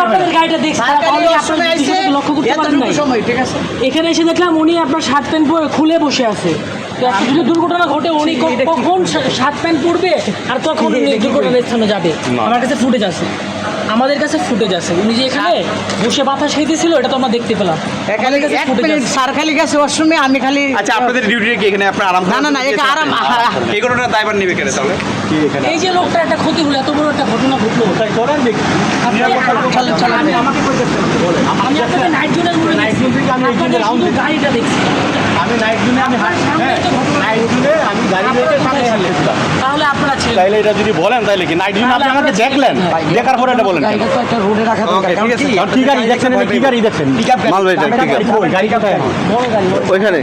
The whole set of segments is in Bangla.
আপনাদের গাড়িটা দেখছি তাহলে আপনারা লক্ষ্য করতে পারেন না সময় ঠিক আছে এখানে এসে দেখলাম উনি আপনার শার্ট প্যান্ট পরে খুলে বসে আছে তো একটা যদি দুর্ঘটনা ঘটে উনি কখন শার্ট প্যান্ট পরবে আর কখন উনি দুর্ঘটনার স্থানে যাবে আমার কাছে ফুটেজ আছে আমাদের কাছে ফুটেজ আছে উনি যে এখানে বসে বাতাস খেতেছিল এটা তো আমরা দেখতে পেলাম স্যার খালি গেছে ওয়াশরুমে আমি খালি আচ্ছা আপনাদের ডিউটি কি এখানে আপনার আরাম না এটা আরাম এই ঘটনাটা দায়ভার নেবে কেন তাহলে এই যে লোকটা একটা ক্ষতি হলো এত বড় একটা ঘটনা ঘটলো তাই করেন দেখি আমি আপনাদের নাইট জোনের গাড়িটা দেখছি আমি নাইট জোনে আমি নাইট জোনে আমি গাড়ি রেখে সামনে গেছিলাম তাহলে আপনারা ছিলেন তাইলে এটা যদি বলেন তাইলে কি নাইট জোনে আপনি আমাকে দেখলেন দেখার পরে এটা বলেন গাড়িটা তো একটা রোডে রাখা দরকার ঠিক আছে কি গাড়ি দেখছেন কি গাড়ি দেখছেন মালবাহী ঠিক আছে গাড়ি কোথায় ওইখানে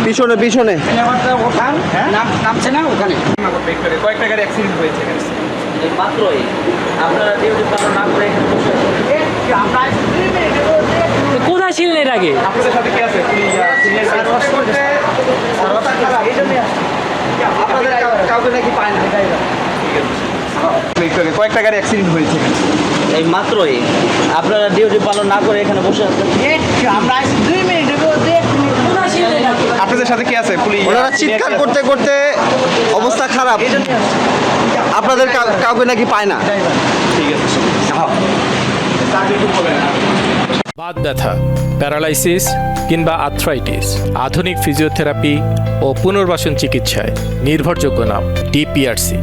পিছনে পিছনে নামছে না ওখানে কয়েকটা গাড়ি অ্যাক্সিডেন্ট হয়েছে এখানে মাত্রই আপনারা ডিউটি পালন না করে কোথায় ছিলেন এর আগে আপনাদের সাথে কি আছে আপনাদের কাউকে নাকি পায় না কয়েকটা গাড়ি অ্যাক্সিডেন্ট হয়েছে এই মাত্রই আপনারা ডিউটি পালন না করে এখানে বসে আছেন আমরা 2 মিনিট কোথায় ছিলেন এর আগে আপনাদের সাথে কি আছে পুলিশ ওনারা চিৎকার করতে করতে অবস্থা খারাপ আপনাদের কাউকে নাকি পায় না ঠিক আছে বাত ব্যথা, প্যারালাইসিস কিংবা আর্থ্রাইটিস, আধুনিক ফিজিওথেরাপি ও পুনর্বাসন চিকিৎসায় নির্ভরযোগ্য নাম ডিপিআরসি।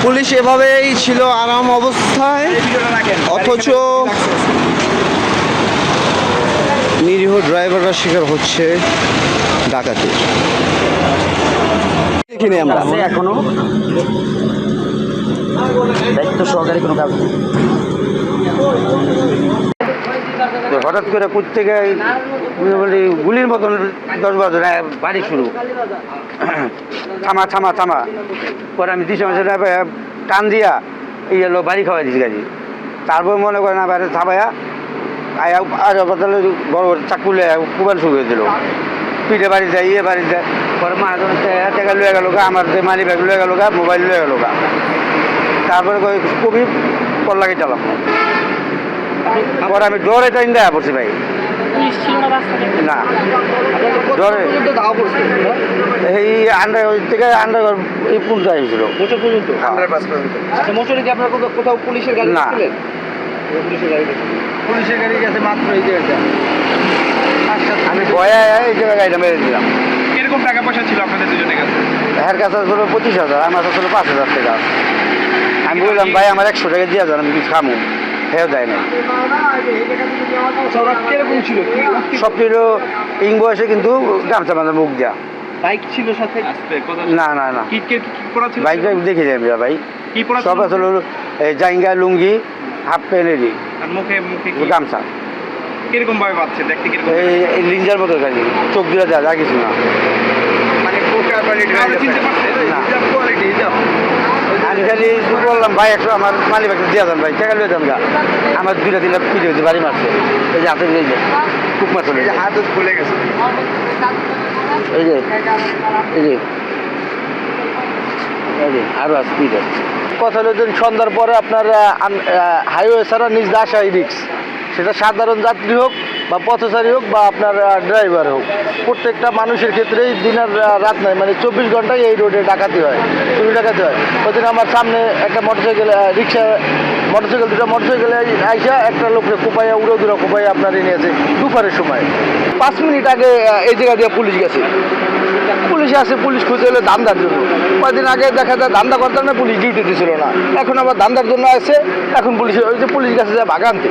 পুলিশ এভাবেই ছিল আরাম অবস্থায় অথচ নিরীহ ড্রাইভাররা শিকার হচ্ছে ডাকাতির দেখিনি আমরা এখনো দায়িত্ব সহকারী কোনো কাজ হঠাৎ করে কোত্থেকে গুলির মতন 10-12 জন বাড়ি শুরু থামা থামা থামা পরে আমি দিশা মাসে টান দিয়া এই এলো বাড়ি খাওয়াই দিছি গাড়ি তারপর মনে করেন আবার থামাইয়া আয়া আর বদলে বড় চাকুলে কুবাল শুরু হয়ে দিল পিঠে বাড়ি যায় ইয়ে বাড়ি যায় পরে মাঝে টাকা লুয়ে গেল গা আমার মানি ব্যাগ লুয়ে গেল গা মোবাইল লুয়ে গেল গা তারপরে খুবই কল্লা কেটালাম পরে আমি ডরে টাইম দেয়া পড়ছি ভাই না ডরে এই আন্ডার থেকে আন্ডার এই পুলটা হয়েছিল মোচরে কি আপনার কোথাও পুলিশের গাড়ি না পুলিশের গাড়ি গেছে মাত্র এই জায়গাটা আমি ভয়ে এই জায়গায় গাড়িটা মেরে দিলাম কিরকম টাকা পয়সা ছিল আপনাদের দুজনের কাছে এর কাছে ছিল 25,000 আমার কাছে ছিল 5,000 টাকা আমি বললাম ভাই আমার 100 টাকা দিয়ে যান আমি কিছু খামো হেও দেয় না কিরকম ছিল সব ছিল ইং বয়সে কিন্তু গামছা বাঁধা মুখ দেওয়া বাইক ছিল সাথে না না না কি পড়া ছিল বাইকটা দেখে যাই ভাই কি পড়া সব আসলে জাইঙ্গা লুঙ্গি হাফ প্যান্টেরই আর মুখে কি গামছা কিরকম ভাবে পাচ্ছে দেখতে কিরকম এই লিঞ্জার মতো গাড়ি চোখ দিয়ে যা কিছু না মানে কোকা বাড়ি চিনতে পারছে না। কোয়ালিটি হিজাব আমি খালি বললাম ভাই একশো আমার মালিক একটা দিয়ে যান ভাই টাকা লিয়ে যান গা আমার 2-3 পিঠে হয়েছে বাড়ি মারছে এই যে হাতে এই যে কুক মারছে হাত খুলে গেছে এই যে এই যে এই যে আরো আছে পিঠে কথা হলো যে সন্ধ্যার পরে আপনার হাইওয়ে ছাড়া নিজ দিয়ে আসা রিক্স সেটা সাধারণ যাত্রী হোক বা পথচারী হোক বা আপনার ড্রাইভার হোক প্রত্যেকটা মানুষের ক্ষেত্রেই দিনের রাত নয় মানে 24 ঘন্টায় এই রোডে ডাকাতি হয় চুরি ডাকাতি হয় ওইদিন আমার সামনে একটা মোটরসাইকেল দুটো মোটরসাইকেলে আইসা একটা লোককে কোপাইয়া উড়ো দুটো কোপাইয়া আপনার নিয়েছে দুপুরের সময় 5 মিনিট আগে এই জায়গা দিয়ে পুলিশ গেছে পুলিশ আসে পুলিশ খুঁজে এলো ধান্দার জন্য কয়েকদিন আগে দেখা যায় ধান্দা করতাম না পুলিশ ডিউটিতে ছিল না এখন আবার ধান্দার জন্য আসে এখন পুলিশ ওই যে পুলিশ গেছে যায় বাগানতে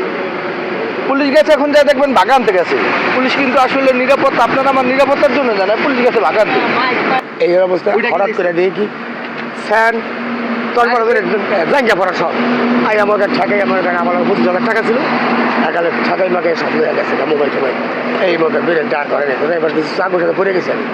পুলিশ গেছে এখন যা দেখবেন বাগানতে গেছে পুলিশ কিন্তু আসলে নিরাপত্তা আপনারা আমার নিরাপত্তার জন্য জানায় পুলিশ গেছে বাগানতে এই অবস্থা হঠাৎ করে দিয়ে কি ফ্যান তারপরে ব্যাংকে পড়া সব আই আমার ঠেকাই আমার আমার 25,000 টাকা ছিল একালে ঠেকাই মাকে সব হয়ে গেছে মোবাইল টোবাইল এই মতো বেড়ে দাঁড় করে এবার কিছু চাকুর সাথে পড়ে গেছে আমি